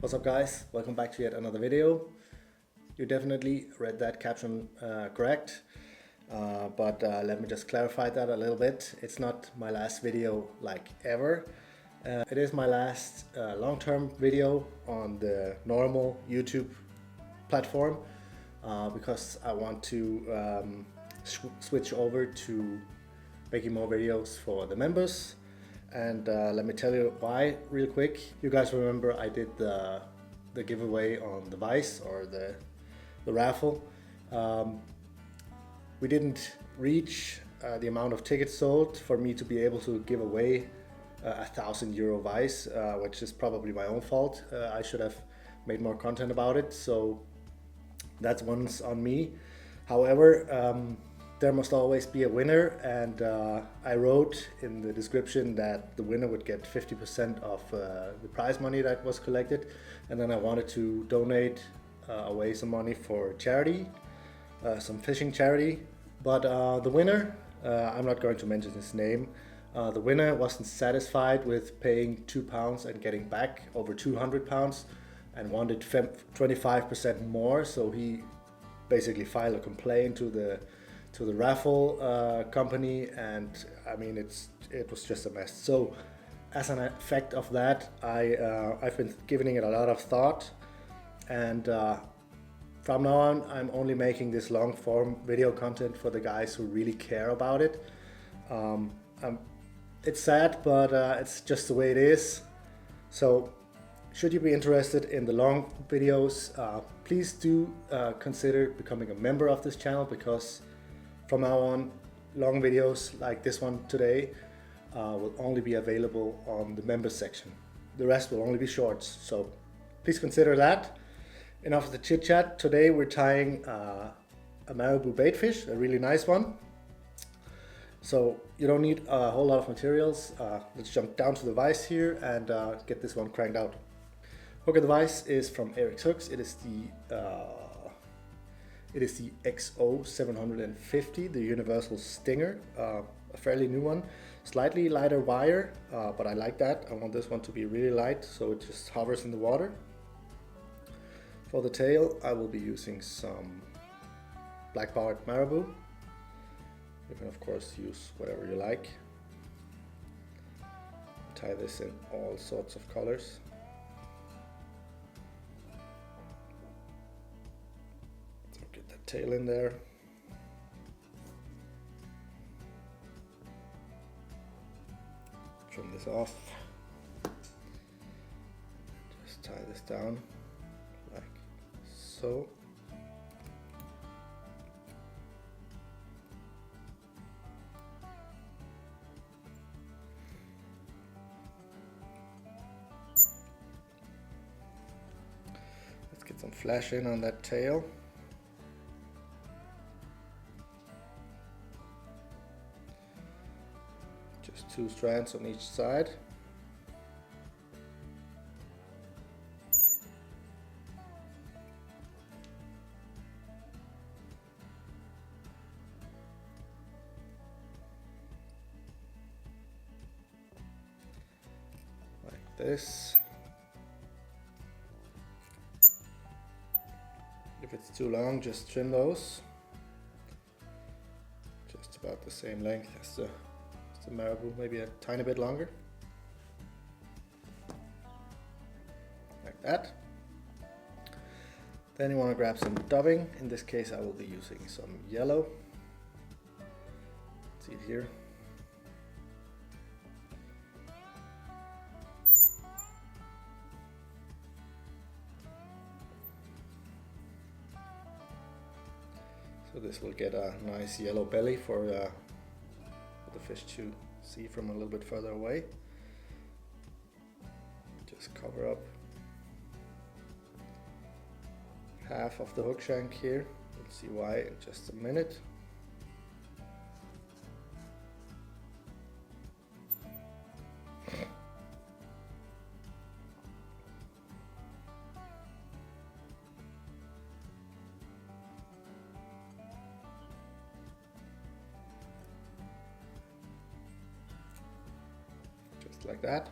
What's up guys, welcome back to yet another video. You definitely read that caption correct, but let me just clarify that a little bit. It's not my last video like ever. It is my last long-term video on the normal YouTube platform because I want to switch over to making more videos for the members. And let me tell you why real quick. You guys remember I did the giveaway on the Vise, or the raffle. We didn't reach the amount of tickets sold for me to be able to give away a €1,000 Vise, which is probably my own fault. I should have made more content about it, so that's one's on me. However, there must always be a winner, and I wrote in the description that the winner would get 50% of the prize money that was collected, and then I wanted to donate away some money for charity, some fishing charity. But the winner, I'm not going to mention his name, the winner wasn't satisfied with paying £2 and getting back over £200 and wanted 25% more, so he basically filed a complaint to the raffle company, and I mean it was just a mess. So as an effect of that, I've been giving it a lot of thought, and from now on I'm only making this long form video content for the guys who really care about it. It's sad, but it's just the way it is. So should you be interested in the long videos, please do consider becoming a member of this channel, because from now on, long videos like this one today will only be available on the members section. The rest will only be shorts, so please consider that. Enough of the chit chat. Today we're tying a Marabou baitfish, a really nice one. So you don't need a whole lot of materials. Let's jump down to the vise here and get this one cranked out. Hook of the vise is from Ahrex hooks. It is the XO 750, the universal stinger, a fairly new one. Slightly lighter wire, but I like that. I want this one to be really light, so it just hovers in the water. For the tail, I will be using some black powered Marabou. You can of course use whatever you like. Tie this in all sorts of colors. Tail in there. Trim this off. Just tie this down like so. Let's get some flash in on that tail. Just 2 strands on each side. Like this. If it's too long, just trim those. Just about the same length as the Marabou, maybe a tiny bit longer, like that. Then you want to grab some dubbing. In this case I will be using some yellow. See it here. So this will get a nice yellow belly for the fish to see from a little bit further away. Just cover up half of the hook shank here. We'll see why in just a minute. Like that.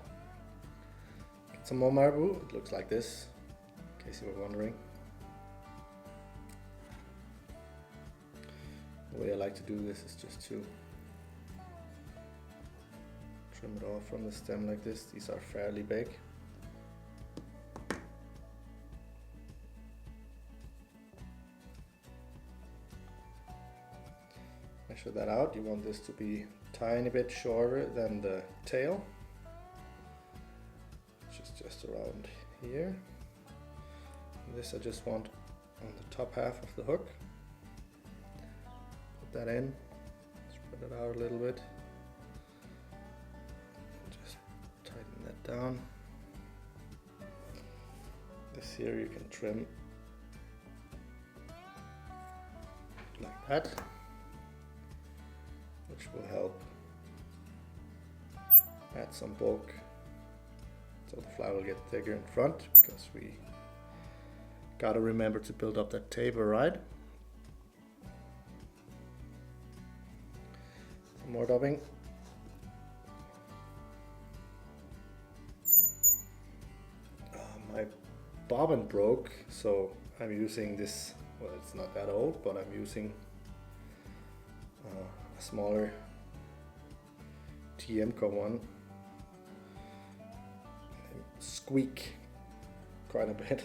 Get some more Marabou. It looks like this. case you were wondering. The way I like to do this is just to trim it off from the stem like this. These are fairly big. Measure that out. You want this to be a tiny bit shorter than the tail, which is just around here. And this I just want on the top half of the hook. Put that in, spread it out a little bit, and just tighten that down. This here you can trim like that, which will help add some bulk, so the fly will get thicker in front, because we gotta remember to build up that taper, right? Some more dubbing. My bobbin broke, so I'm using this, well, it's not that old, but I'm using a smaller TMCO one. They squeak quite a bit.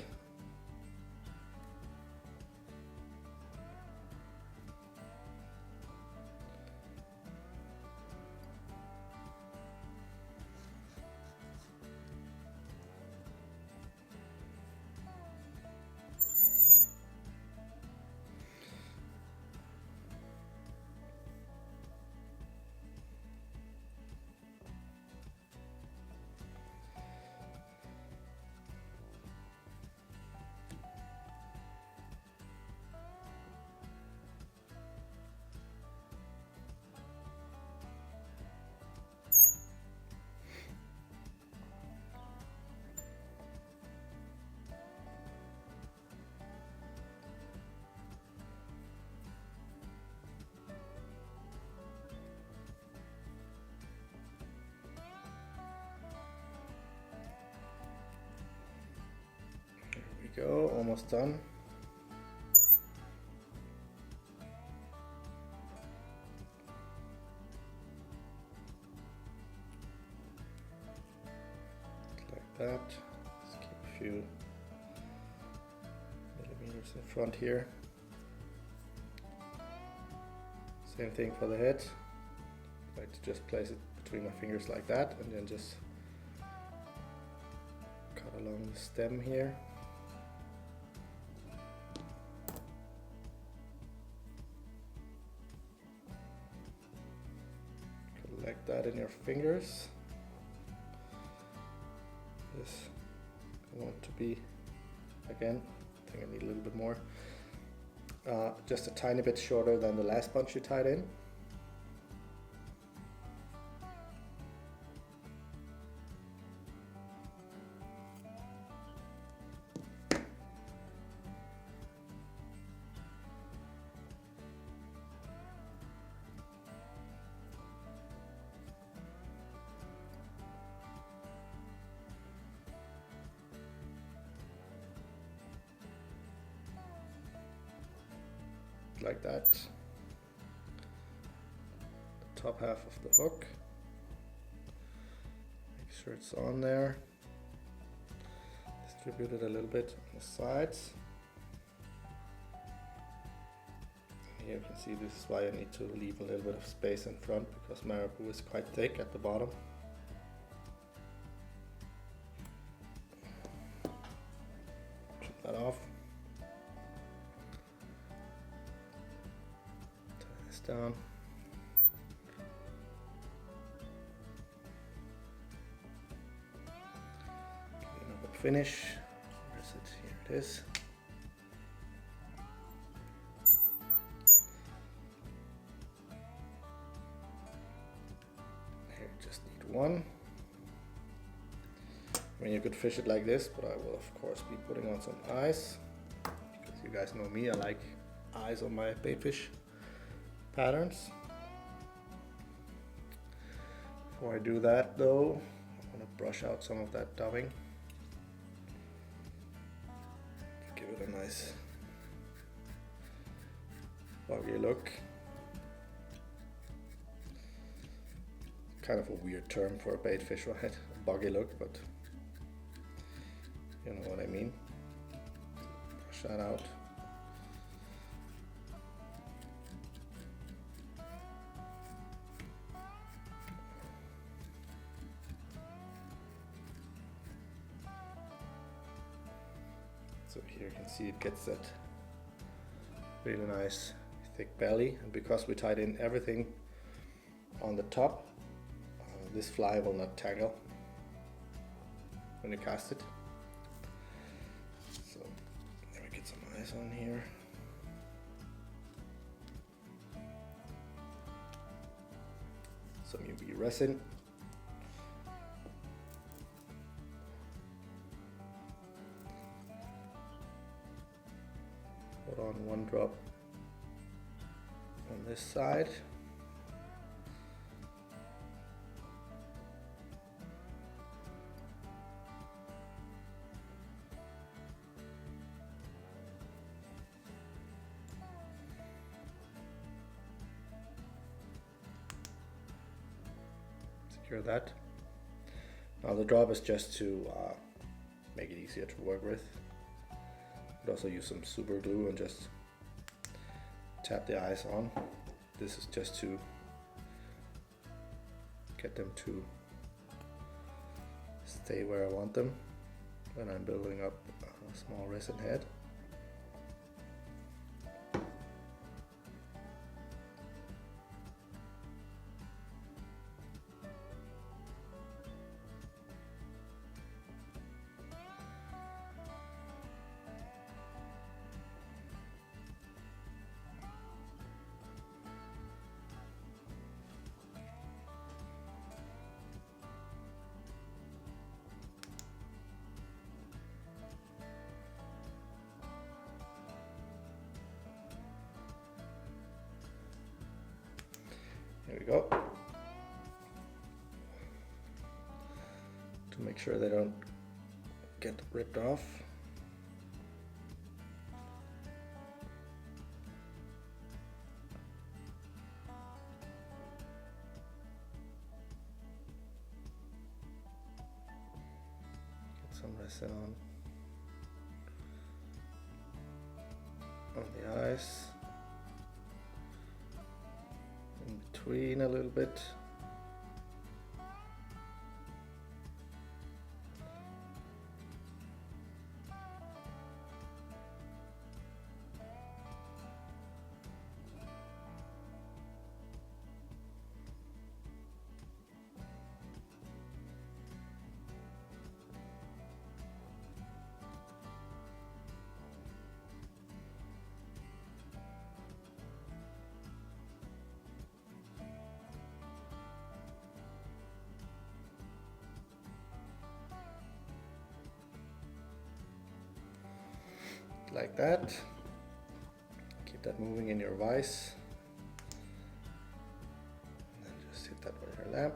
Go, almost done. Like that. Just keep a few millimeters in front here. Same thing for the head. I like to just place it between my fingers like that, and then just cut along the stem here. Collect that in your fingers. This I want to be, again, I think I need a little bit more. Just a tiny bit shorter than the last bunch you tied in. Like that. The top half of the hook. Make sure it's on there. Distribute it a little bit on the sides. Here you can see this is why I need to leave a little bit of space in front, because Marabou is quite thick at the bottom. Trim that off. Down. Clean up and finish. Where is it? Here it is. Here, just need one. I mean, you could fish it like this, but I will of course be putting on some eyes, because you guys know me, I like eyes on my baitfish patterns. Before I do that though, I want to brush out some of that dubbing. give it a nice buggy look. Kind of a weird term for a baitfish, right? A buggy look, but you know what I mean. Brush that out. So here you can see it gets that really nice thick belly, and because we tied in everything on the top, this fly will not tangle when you cast it. So let me get some eyes on here. Some UV resin. Put on 1 drop on this side. Secure that. Now the drop is just to make it easier to work with. You could also use some super glue and just tap the eyes on. This is just to get them to stay where I want them when I'm building up a small resin head. There we go. To make sure they don't get ripped off. Get some resin on the eyes. In between a little bit. Like that. Keep that moving in your vise. And then just hit that with your lamp.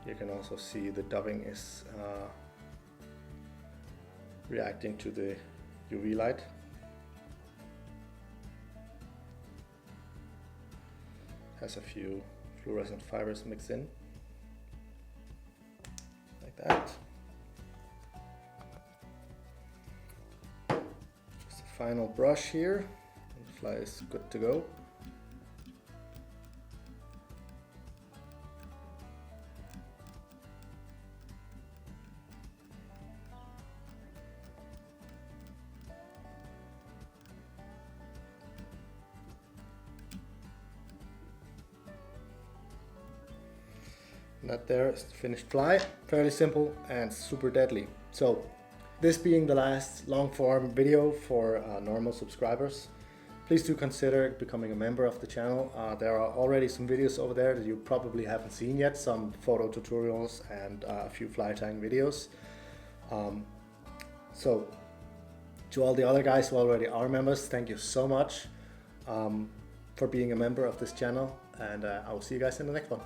You can also see the dubbing is reacting to the UV light. Has a few fluorescent fibers mixed in. Like that. Final brush here, and the fly is good to go. And that there is the finished fly. Fairly simple and super deadly. So this being the last long form video for normal subscribers, please do consider becoming a member of the channel. There are already some videos over there that you probably haven't seen yet, some photo tutorials and a few fly tying videos. So to all the other guys who already are members, thank you so much for being a member of this channel, and I will see you guys in the next one.